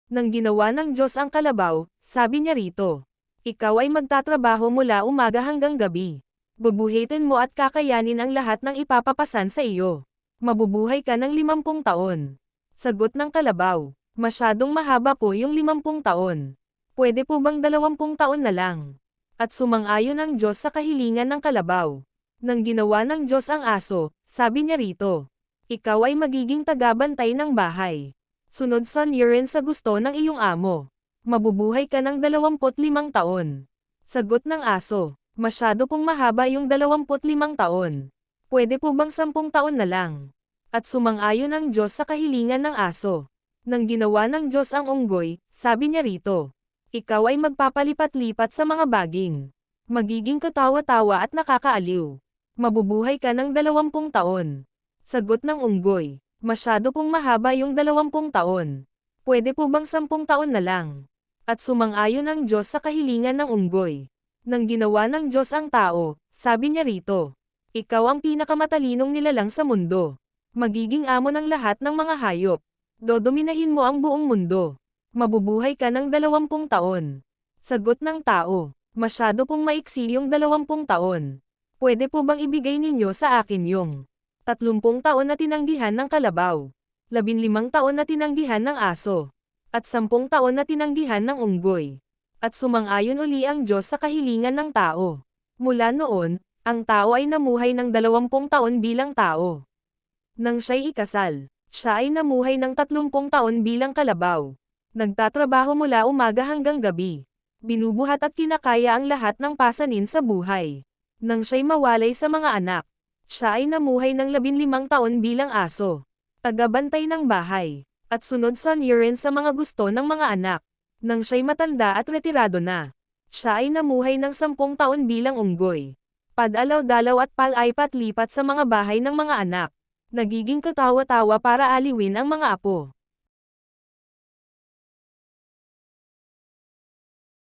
Nang ginawa ng Diyos ang kalabaw, sabi niya rito, ikaw ay magtatrabaho mula umaga hanggang gabi. Bubuhitin mo at kakayanin ang lahat ng ipapapasan sa iyo. Mabubuhay ka ng 50 taon. Sagot ng kalabaw, masyadong mahaba po yung 50 taon. Pwede po bang 20 taon na lang? At sumang-ayon ang Diyos sa kahilingan ng kalabaw. Nang ginawa ng Diyos ang aso, sabi niya rito, ikaw ay magiging tagabantay ng bahay. Sunod-sunod rin sa gusto ng iyong amo. Mabubuhay ka ng 25 taon. Sagot ng aso, masyado pong mahaba yung 25 taon. Pwede po bang 10 taon na lang? At sumang-ayon ang Diyos sa kahilingan ng aso. Nang ginawa ng Diyos ang unggoy, sabi niya rito, ikaw ay magpapalipat-lipat sa mga baging. Magiging katawa-tawa at nakakaaliw. Mabubuhay ka ng 20 taon. Sagot ng unggoy, masyado pong mahaba yung 20 taon. Pwede po bang 10 taon na lang? At sumang-ayon ang Diyos sa kahilingan ng unggoy. Nang ginawa ng Diyos ang tao, sabi niya rito, ikaw ang pinakamatalinong nilalang sa mundo. Magiging amo ng lahat ng mga hayop. Dodominahin mo ang buong mundo. Mabubuhay ka ng 20 taon. Sagot ng tao, masyado pong maiksi yung 20 taon. Pwede po bang ibigay ninyo sa akin yung 30 taon na tinanggihan ng kalabaw, 15 taon na tinanggihan ng aso, at 10 taon na tinanggihan ng unggoy. At sumang-ayon uli ang Diyos sa kahilingan ng tao. Mula noon, ang tao ay namuhay ng 20 taon bilang tao. Nang siya'y ikasal, siya ay namuhay ng 30 taon bilang kalabaw. Nagtatrabaho mula umaga hanggang gabi. Binubuhat at kinakaya ang lahat ng pasanin sa buhay. Nang siya'y mawalay sa mga anak, siya ay namuhay ng 15 taon bilang aso. Tagabantay ng bahay, at sunod-sunod rin sa mga gusto ng mga anak. Nang siya'y matanda at retirado na, siya ay namuhay ng 10 taon bilang unggoy. Padalaw-dalaw at palaipat-lipat sa mga bahay ng mga anak. Nagiging katawa-tawa para aliwin ang mga apo.